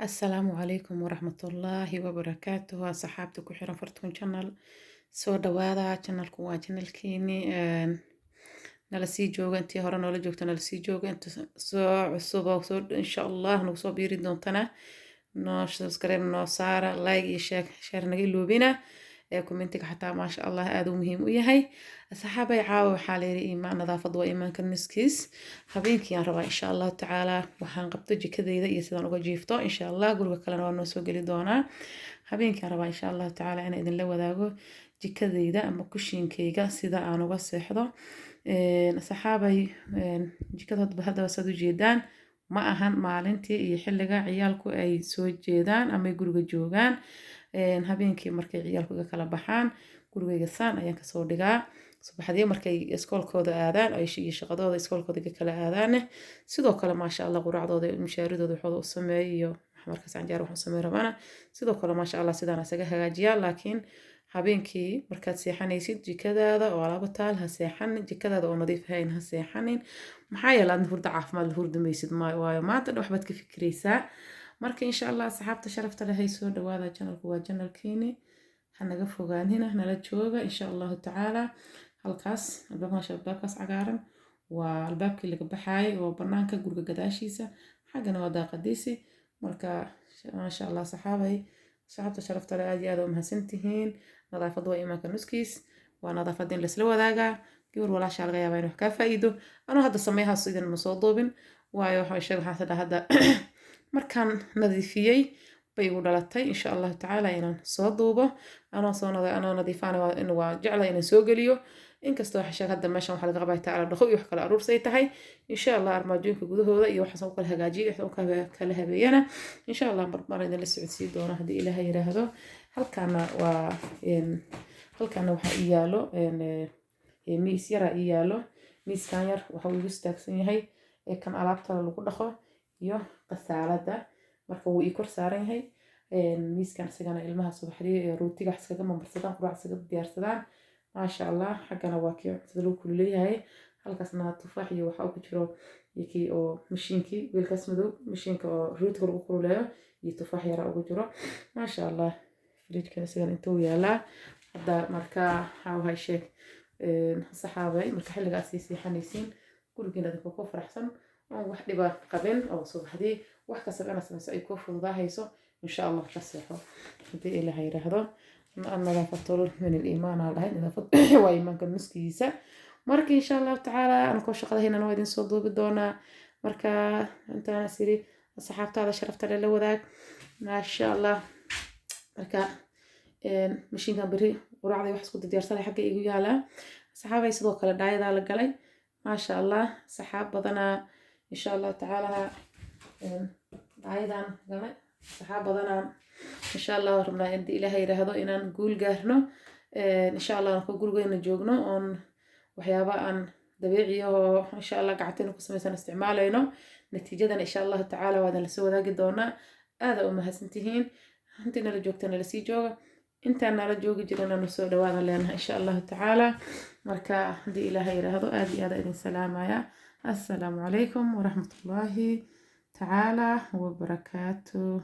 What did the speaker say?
السلام عليكم ورحمة الله وبركاته صحابتي كحيران فرتون channel soo dhawaada channelku waa channelkiini nala sii jooga intii hore noola joogta nala sii jooga inta soo cusub oo soo insha Allah nagu soo biiri doontana noo subscribe noo saara like iyo share naga iloobina commentiga xataa maasha Allah aad u muhiim u yahay asxaabay caawa waxaa leeyahay iimaan nadaafad waa iimaanka niskiis habeenkii aan rabaa insha Allah tacaala waxaan qabto jikadeyda iyo sidaan uga jiifto insha Allah guriga kalena waa noo soo geli doonaa habeenkii aan rabaa insha Allah tacaala inaan idin la wadaago jikadeyda ama kushiinkeyga sida aan uga seexdo asxaabay jikada hadda saad u jeedaan ma ahan maalintii iyo xilliga ciyaalku ay soo jeedaan ama guriga joogaan habeenkii markay ciyaalku kala baxaan gurigeyga saan ayaan kasoo dhigaa subaxdii markay iskoolkooda aadaan ay shaqadooda iskoolkooda kala aadaan sidoo kale maasha Allah quraacdooda mishaaridooda waxooda u sameeyo iyo markaas canjeer wax u sameeyo rabana sidoo kale maasha Allah sidaan asaga hagaajiyaa laakiin habeenkii markaad seexanaysid jikadaada oo alaabo taal ha seexanin jikadaada oo nadiif ahayn ha seexanin maxaa yeelay aad hurdo caafimaad la hurdamaysid waayo maanta waxbaad ka fikiraysaa marka insha Allah asxaabta sharafta leh ay soo dhawaada channelku waa channelkiini hanaga fogaanina nala jooga insha Allah tacaala halkaas albaabkaas cagaaran waa albaabkii laga baxay oo banaanka guriga gadaashiisa xagana waa daaqadiisi marka maasha Allah saxaabta sharafta leh aad iyo aad u mahadsantihiin nadaafadu waa iimaanka nuskiis waa nadaafadin la isla wadaagaa gabar walaasha laga yaabaa in wax ka faa'iido anoo hadda sameeyahaas idin ma soo duubin waayo waxaan hadda markaan nadiifiyay bay igu dhalatay insha Allah tacaala inaan soo duubo anoo nadiifaan waa jeclay inaan soo geliyo inkastoo xashag hadda meeshan waxa laga qabaa taala dhaqo iyo wax kala aruursay tahay insha Allah armaajooyinka gudahooda iyo waxa soo kala hagaajiyo waxa kala habeeyana insha Allah mar idin la socodsiin doona hadii Ilaahay yiraahdo halkaana waxa iyaalo miis yar iyaalo miiskan yar waxa uu istaagsan yahay kan alaabta lagu dhaqo iyo qasaalada marka uu kor saaran yahay miiskan isagana ilmaha subaxdii rootiga iskaga mambarsadaan quraac iskaga diyaarsadaan maasha Allah xagana waa kii sida loo kuleeyahay halkaasna tufaax iyo waxa uu ku jiro yakii oo mashiinkii wiilkaas madow mashiinka oo rootiga lagu kuleeyo iyo tufaax yar ugu jiro maasha Allah fridge-ka isagana intuu yaalaa hadda marka waxa sheeg saxaabay marka xilligaas siixanaysiin gurigeena dadka ku faraxsan oo wax dhiba qabin oo subaxdii wax ka sabana sameyso ay ku fududahayso insha Allah ka seexo hadii Ilaahay yiraahdo nadaafatu min al-iimaan Allah nadaafad waa iimaanka nuskiisa marka insha Allah tacaala aan ku shaqadayna waa idin soo duubi doonaa marka intaan siri saxaabtada sharafta leh la wadaag maasha Allah marka mashiinka bari quraacday wax isku diyaarsanay xagga igu yaala saxaabay sidoo kale dhaayada la galay maasha Allah saxaab badana insha Allah tacaala dhaayadan galay saxaab badana insha Allah rabnaa in Ilaahay yiraahdo inaan guul gaarno insha Allah ku gurigeena joogno on waxyaabo aan dabiici oo insha Allah gacanteena ku sameeysan isticmaalayno natiijadan insha Allah tacaala waa la soo wadaagi doonaa aad u mahadsantihiin inta la joogtana la sii jooga inta nala joogi jirana noo soo dhawaada leenahay insha Allah tacaala marka hadii Ilaahay yiraahdo aad iyo aad idin salaamaya assalaamu calaykum wa rahmatullaahi tacaala wa barakaatuh